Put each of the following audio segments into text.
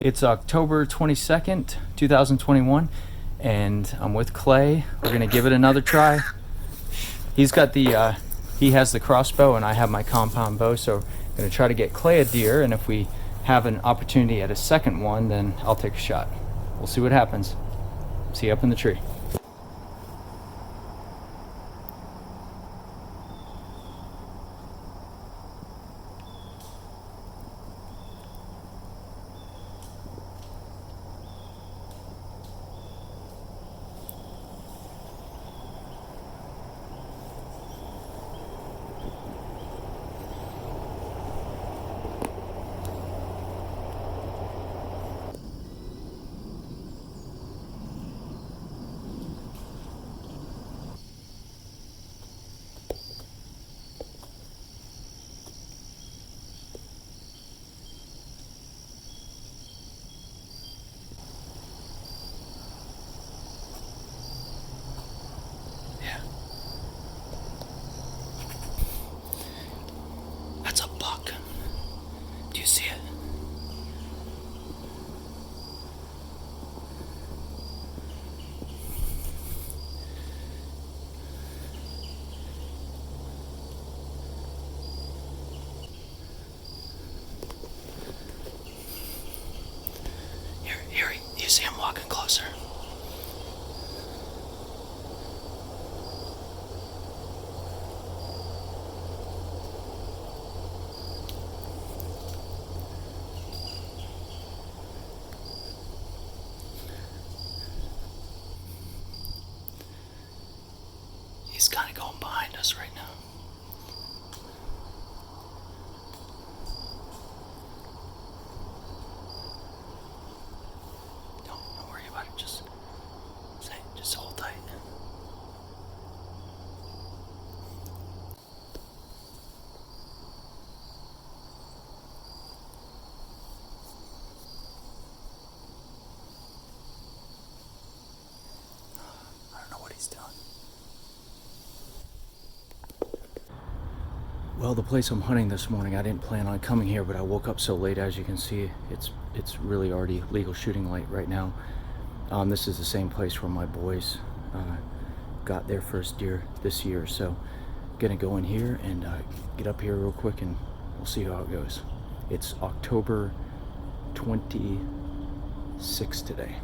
It's October 22nd, 2021, and I'm with Clay. We're gonna give it another try. He's got the, he has the crossbow and I have my compound bow, so I'm gonna try to get Clay a deer, and if we have an opportunity at a second one, then I'll take a shot. We'll see what happens. See you up in the tree. That's a buck. Do you see it? Here, you see him walking closer. He's kind of going behind us right now. Don't worry about it. Just hold tight. I don't know what he's doing. Well, the place I'm hunting this morning, I didn't plan on coming here, but I woke up so late. As you can see, it's really already legal shooting light right now. This is the same place where my boys got their first deer this year, so gonna go in here and get up here real quick and we'll see how it goes. It's October 26th today.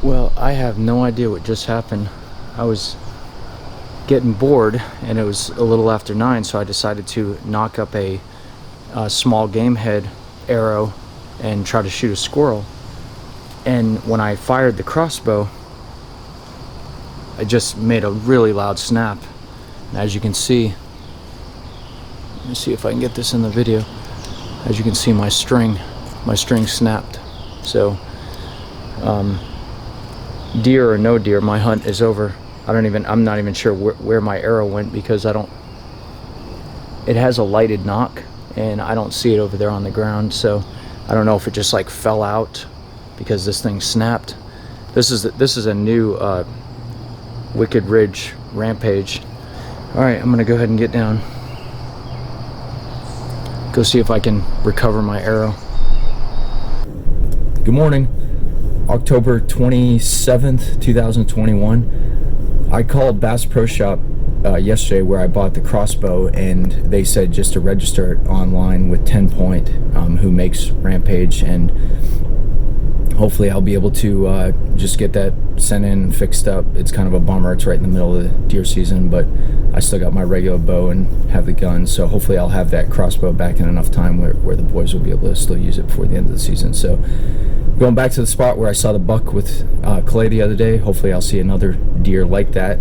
Well, I have no idea what just happened. I was getting bored and it was a little after 9, so I decided to knock up a small game head arrow and try to shoot a squirrel. And when I fired the crossbow, I just made a really loud snap. And as you can see, Let me see if I can get this in the video. As you can see, my string snapped. So deer or no deer, my hunt is over. I'm not even sure where my arrow went, because it has a lighted knock and I don't see it over there on the ground. So I don't know if it just like fell out because this thing snapped. This is a new Wicked Ridge Rampage. All right, I'm gonna go ahead and get down. Go see if I can recover my arrow. Good morning. October 27th, 2021. I called Bass Pro Shop yesterday, where I bought the Crossbow, and they said just to register it online with 10 Point, who makes Rampage, and hopefully I'll be able to just get that sent in and fixed up. It's kind of a bummer. It's right in the middle of the deer season, but I still got my regular bow and have the gun, so hopefully I'll have that Crossbow back in enough time where the boys will be able to still use it before the end of the season. So going back to the spot where I saw the buck with Clay the other day, hopefully I'll see another deer like that,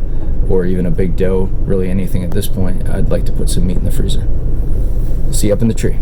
or even a big doe. Really anything at this point. I'd like to put some meat in the freezer. See you up in the tree.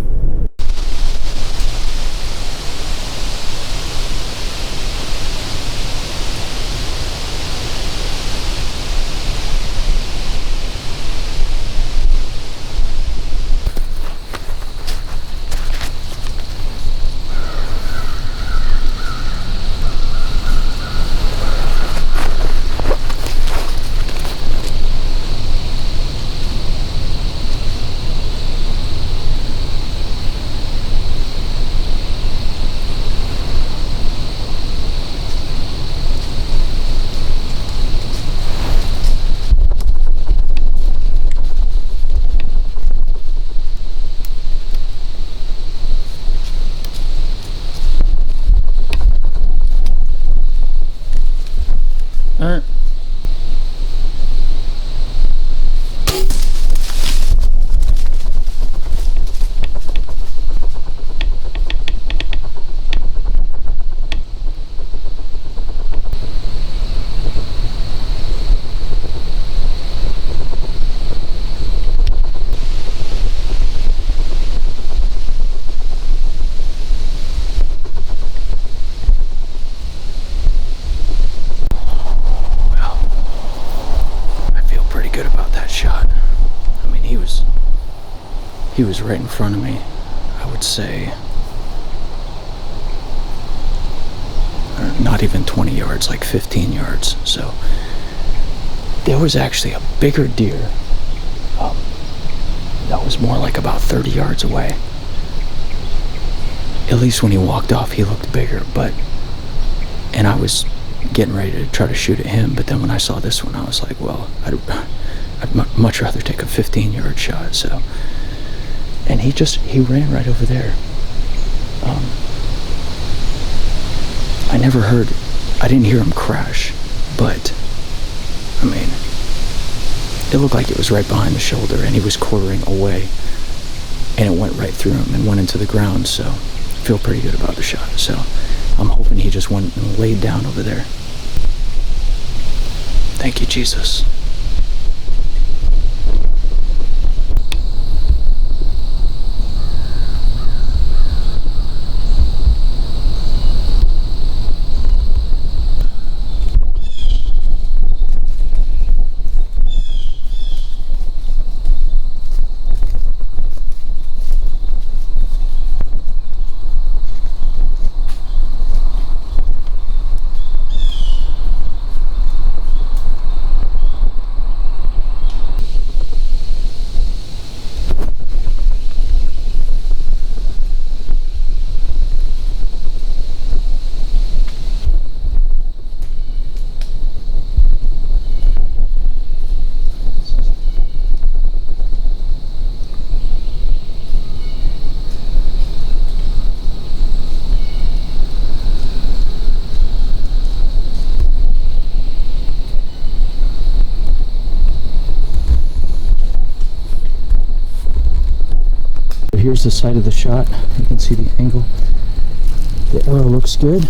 All right. He was right in front of me. I would say not even 20 yards, like 15 yards. So there was actually a bigger deer that was more like about 30 yards away. At least when he walked off, he looked bigger, and I was getting ready to try to shoot at him, but then when I saw this one, I was like, well, I'd much rather take a 15-yard shot. So, and he ran right over there. I didn't hear him crash, but I mean, it looked like it was right behind the shoulder, and he was quartering away, and it went right through him and went into the ground. So I feel pretty good about the shot. So I'm hoping he just went and laid down over there. Thank you, Jesus. Here's the side of the shot. You can see the angle. The arrow looks good.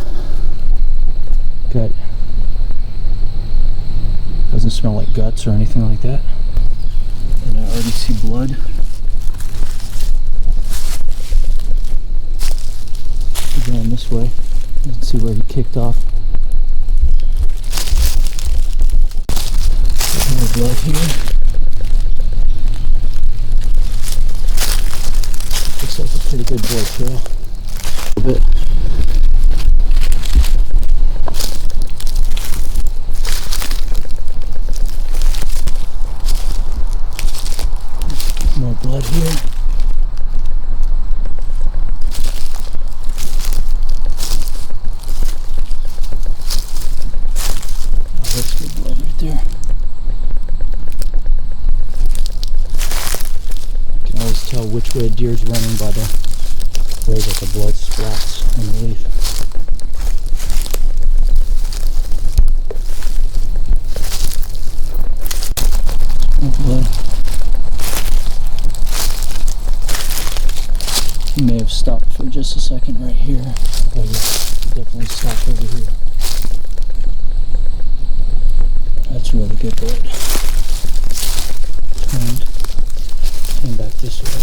Doesn't smell like guts or anything like that. And I already see blood. this way. Let's see where he kicked off. More blood here. Looks like a pretty good blood trail. A bit. More blood here. Oh, that's good blood right there. You can always tell which way a deer's running by the way that the blood splats on the leaf. More blood. He may have stopped for just a second right here. Oh yeah, definitely stopped over here. That's really good blood. Turned. Came back this way.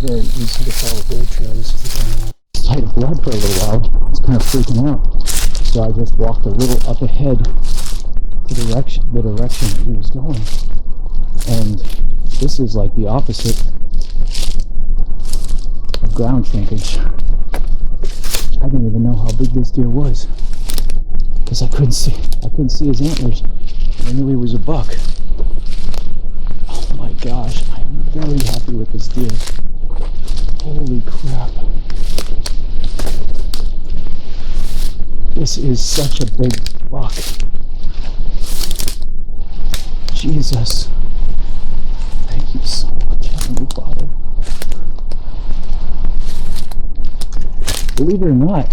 Very easy to follow blood trail. This is the kind of sight of blood for a little while. I was kind of freaking out. So I just walked a little up ahead to the direction that he was going. And this is like the opposite of ground shrinkage. I didn't even know how big this deer was because I couldn't see his antlers. I knew he was a buck. Oh my gosh, I am very happy with this deer. Holy crap. This is such a big buck. Jesus. Thank you so much, Heavenly Father. Believe it or not,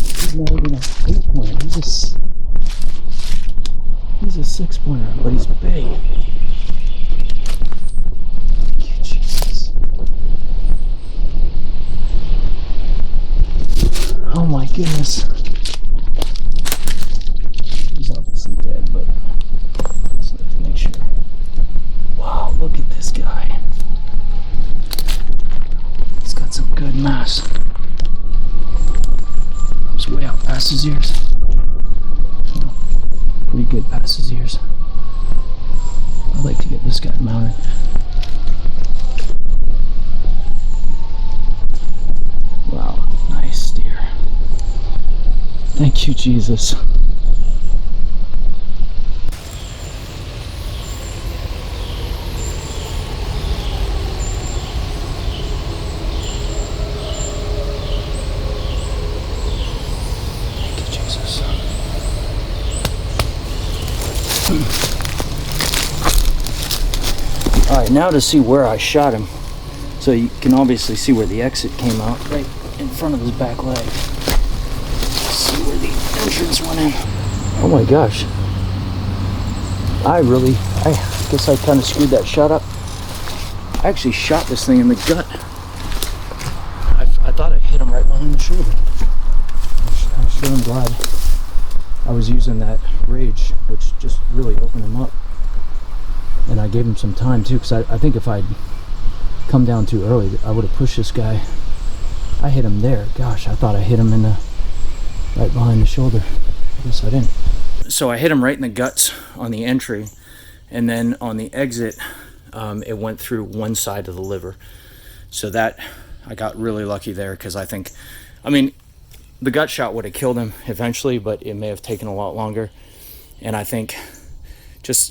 he's not even a 8-pointer. He's a 6-pointer, but he's big. Thank you, Jesus. Oh my goodness. He's obviously dead, but just have to make sure. Wow, look at this guy. He's got some good mass. He's way out past his ears. Pretty good past his ears. I'd like to get this guy mounted. Wow, nice deer. Thank you, Jesus. Alright, now to see where I shot him. So you can obviously see where the exit came out, right in front of his back leg. Let's see where the entrance went in. Oh my gosh. I guess I kind of screwed that shot up. I actually shot this thing in the gut. I thought I hit him right behind the shoulder. I'm sure I'm glad I was using that rage, which just really opened him up. And I gave him some time too, because I think if I'd come down too early, I would have pushed this guy. I hit him there. Gosh, I thought I hit him in the right behind the shoulder. I guess I didn't. So I hit him right in the guts on the entry, and then on the exit, it went through one side of the liver. So that, I got really lucky there, because I mean, the gut shot would have killed him eventually, but it may have taken a lot longer. And I think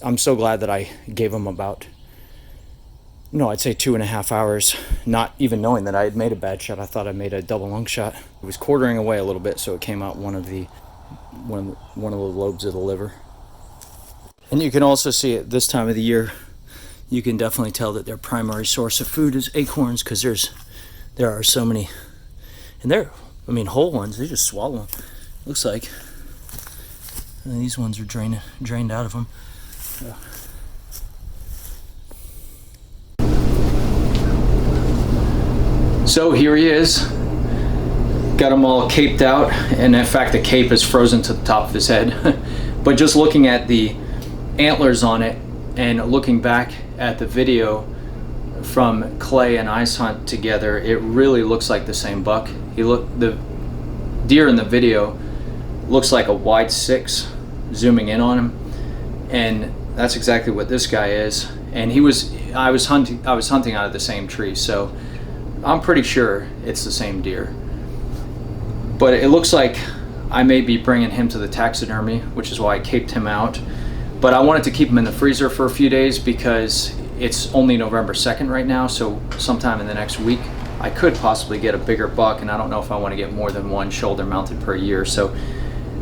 I'm so glad that I gave him about, I'd say 2.5 hours, not even knowing that I had made a bad shot. I thought I made a double lung shot. It was quartering away a little bit, so it came out one of the lobes of the liver. And you can also see at this time of the year, you can definitely tell that their primary source of food is acorns, because there are so many, and whole ones, they just swallow them, looks like. And these ones are drained out of them. Yeah. So here he is. Got him all caped out, and in fact the cape is frozen to the top of his head. But just looking at the antlers on it and looking back at the video, from Clay and Ice Hunt together, it really looks like the same buck. The deer in the video looks like a wide 6 zooming in on him, and that's exactly what this guy is. And I was hunting out of the same tree, so I'm pretty sure it's the same deer. But it looks like I may be bringing him to the taxidermy, which is why I caped him out. But I wanted to keep him in the freezer for a few days because it's only November 2nd right now, so sometime in the next week I could possibly get a bigger buck, and I don't know if I want to get more than one shoulder mounted per year. So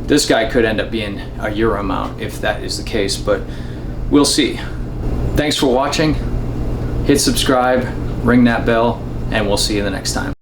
this guy could end up being a Euro mount if that is the case, but we'll see. Thanks for watching. Hit subscribe, ring that bell, and we'll see you the next time.